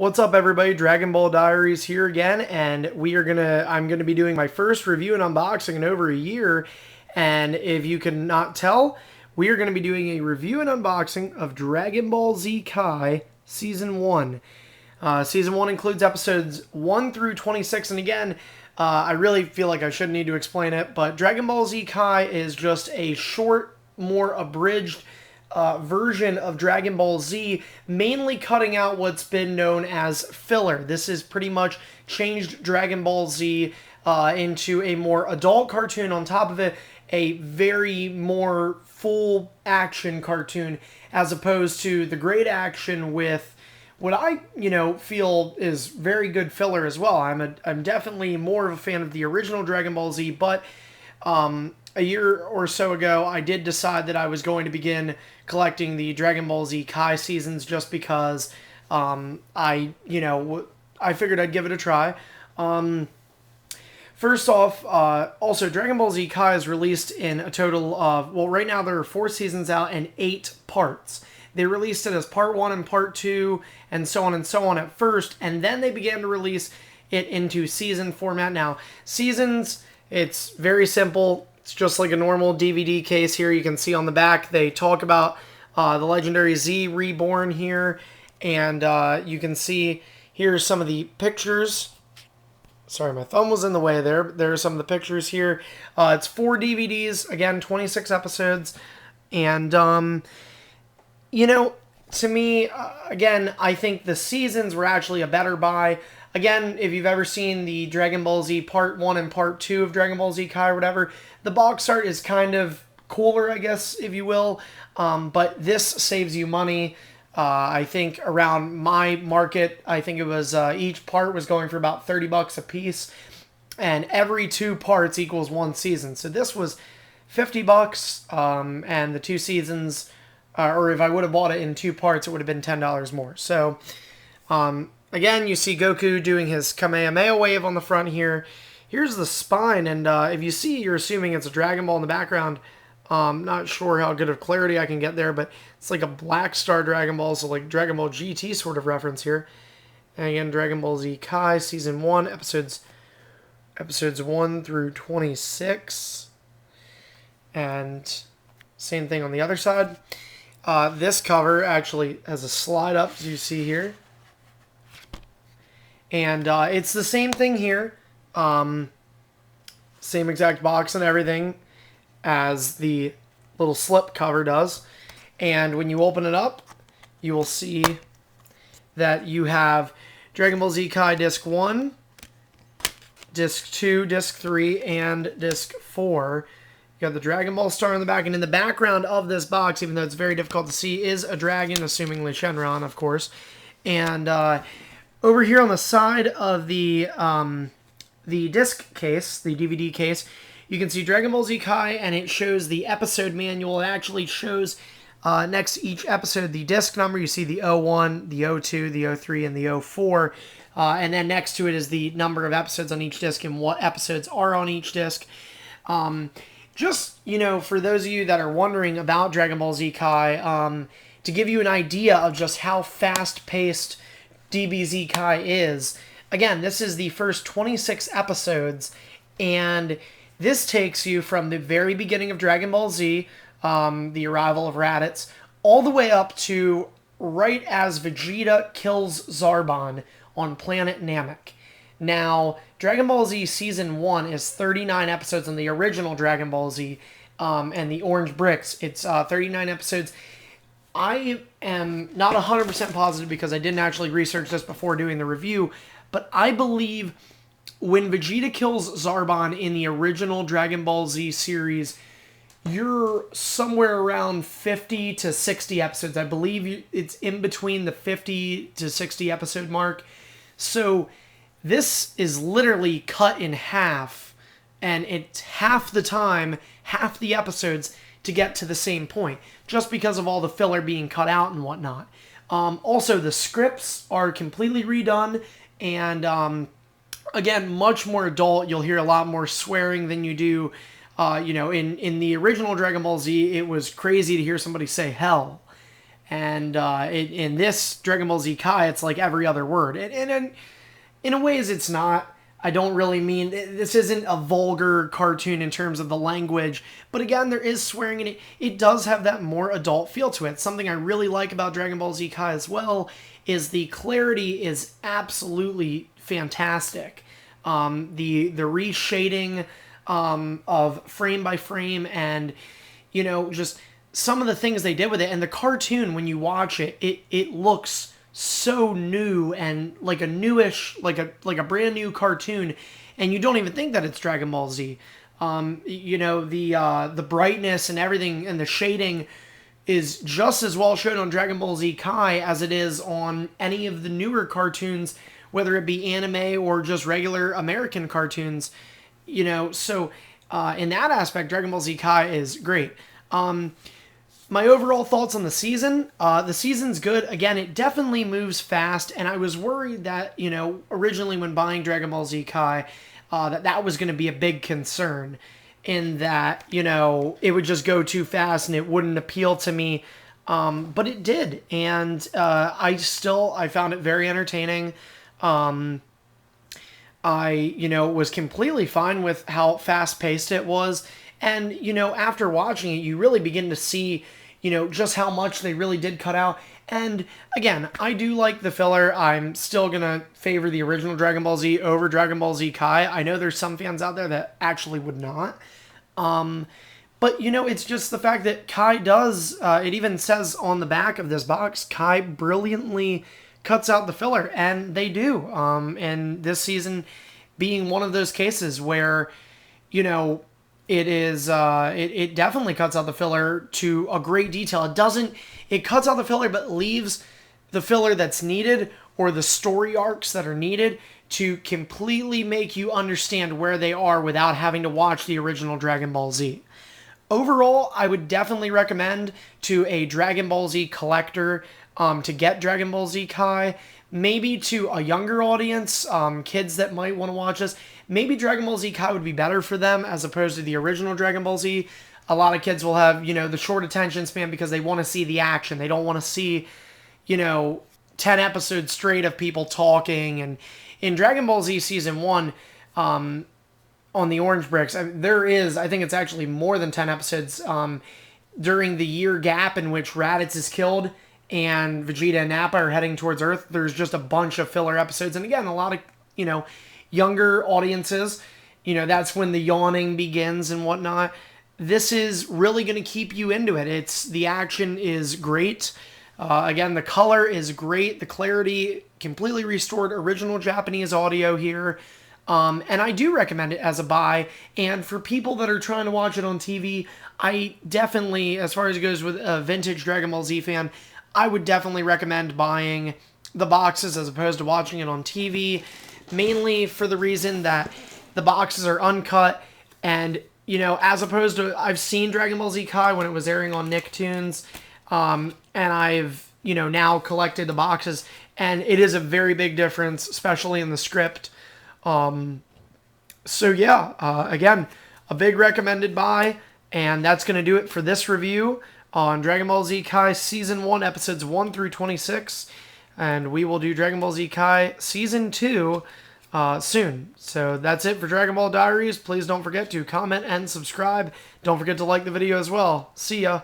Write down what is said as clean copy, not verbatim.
What's up, everybody? Dragon Ball Diaries here again, and I'm gonna be doing my first review and unboxing in over a year. And if you could not tell, we are gonna be doing a review and unboxing of Dragon Ball Z Kai Season 1. Season 1 includes episodes 1 through 26, and again, I really feel like I shouldn't need to explain it, but Dragon Ball Z Kai is just a short, more abridged version of Dragon Ball Z, mainly cutting out what's been known as filler. This has pretty much changed Dragon Ball Z into a more adult cartoon. On top of it, a very more full action cartoon, as opposed to the great action with what I feel is very good filler as well. I'm definitely more of a fan of the original Dragon Ball Z, but a year or so ago, I did decide that I was going to begin collecting the Dragon Ball Z Kai seasons just because I figured I'd give it a try. First off, also Dragon Ball Z Kai is released in a total of, well, right now there are 4 seasons out and 8 parts. They released it as part 1 and part 2 and so on at first, and then they began to release it into season format. Now, seasons, it's very simple. It's just like a normal DVD case here. You can see on the back they talk about the legendary Z Reborn here. And you can see here's some of the pictures. Sorry, my thumb was in the way there. There are some of the pictures here. It's 4 DVDs. Again, 26 episodes. And, to me, again, I think the seasons were actually a better buy. Again, if you've ever seen the Dragon Ball Z Part 1 and Part 2 of Dragon Ball Z Kai or whatever, the box art is kind of cooler, I guess, if you will. But this saves you money. I think around my market, I think it was each part was going for about $30 a piece. And every 2 parts equals 1 season. So this was $50, and the 2 seasons, or if I would have bought it in 2 parts, it would have been $10 more. So, again, you see Goku doing his Kamehameha wave on the front here. Here's the spine, and if you see, you're assuming it's a Dragon Ball in the background. Not sure how good of clarity I can get there, but it's like a Black Star Dragon Ball, so like Dragon Ball GT sort of reference here. And again, Dragon Ball Z Kai Season 1, episodes 1 through 26. And same thing on the other side. This cover actually has a slide up, as you see here. And it's the same thing here. Same exact box and everything as the little slip cover does. And when you open it up, you will see that you have Dragon Ball Z Kai Disc 1, Disc 2, Disc 3, and Disc 4. You got the Dragon Ball star in the back, and in the background of this box, even though it's very difficult to see, is a dragon, assumingly Shenron, of course. And over here on the side of the disc case, the DVD case, you can see Dragon Ball Z Kai, and it shows the episode manual. It actually shows next to each episode the disc number. You see the 01, the 02, the 03, and the 04. And then next to it is the number of episodes on each disc and what episodes are on each disc. Just, for those of you that are wondering about Dragon Ball Z Kai, to give you an idea of just how fast-paced DBZ Kai is, again, this is the first 26 episodes, and this takes you from the very beginning of Dragon Ball Z, the arrival of Raditz, all the way up to right as Vegeta kills Zarbon on planet Namek. Now, Dragon Ball Z Season 1 is 39 episodes on the original Dragon Ball Z, and the Orange Bricks. It's 39 episodes. I am not 100% positive because I didn't actually research this before doing the review, but I believe when Vegeta kills Zarbon in the original Dragon Ball Z series, you're somewhere around 50 to 60 episodes. I believe it's in between the 50 to 60 episode mark. So this is literally cut in half, and it's half the time, half the episodes to get to the same point, just because of all the filler being cut out and whatnot. Also, the scripts are completely redone, and again, much more adult. You'll hear a lot more swearing than you do. In the original Dragon Ball Z, it was crazy to hear somebody say hell. And in this Dragon Ball Z Kai, it's like every other word. And in a ways, it's not. I don't really mean, this isn't a vulgar cartoon in terms of the language, but again, there is swearing in it. It does have that more adult feel to it. Something I really like about Dragon Ball Z Kai as well is the clarity is absolutely fantastic. The reshading of frame by frame, and just some of the things they did with it, and the cartoon, when you watch it, it looks so new and like a newish, like a brand new cartoon, and you don't even think that it's Dragon Ball Z. The brightness and everything and the shading is just as well shown on Dragon Ball Z Kai as it is on any of the newer cartoons, whether it be anime or just regular American cartoons. So in that aspect, Dragon Ball Z Kai is great. My overall thoughts on the season's good. Again, it definitely moves fast, and I was worried that, originally when buying Dragon Ball Z Kai, that was going to be a big concern, in that, it would just go too fast and it wouldn't appeal to me. But it did, and I found it very entertaining. I was completely fine with how fast-paced it was, and, after watching it, you really begin to see just how much they really did cut out. And again, I do like the filler. I'm still going to favor the original Dragon Ball Z over Dragon Ball Z Kai. I know there's some fans out there that actually would not. But, it's just the fact that Kai does, it even says on the back of this box, Kai brilliantly cuts out the filler, and they do. And this season being one of those cases where, it definitely cuts out the filler to a great detail. It cuts out the filler, but leaves the filler that's needed, or the story arcs that are needed, to completely make you understand where they are without having to watch the original Dragon Ball Z. Overall, I would definitely recommend to a Dragon Ball Z collector to get Dragon Ball Z Kai. Maybe to a younger audience, kids that might want to watch this, maybe Dragon Ball Z Kai would be better for them as opposed to the original Dragon Ball Z. A lot of kids will have, the short attention span because they want to see the action. They don't want to see, 10 episodes straight of people talking. And in Dragon Ball Z Season 1, on the Orange Bricks, I think it's actually more than 10 episodes during the year gap in which Raditz is killed and Vegeta and Nappa are heading towards Earth. There's just a bunch of filler episodes. And again, a lot of, younger audiences, that's when the yawning begins and whatnot. This is really going to keep you into it. The action is great. Again, the color is great. The clarity, completely restored original Japanese audio here. And I do recommend it as a buy. And for people that are trying to watch it on TV, I definitely, as far as it goes with a vintage Dragon Ball Z fan, I would definitely recommend buying the boxes as opposed to watching it on TV, mainly for the reason that the boxes are uncut, and, as opposed to, I've seen Dragon Ball Z Kai when it was airing on Nicktoons, and I've, now collected the boxes, and it is a very big difference, especially in the script. Again, a big recommended buy, and that's going to do it for this review on Dragon Ball Z Kai Season 1, Episodes 1 through 26. And we will do Dragon Ball Z Kai Season 2 soon. So that's it for Dragon Ball Diaries. Please don't forget to comment and subscribe. Don't forget to like the video as well. See ya.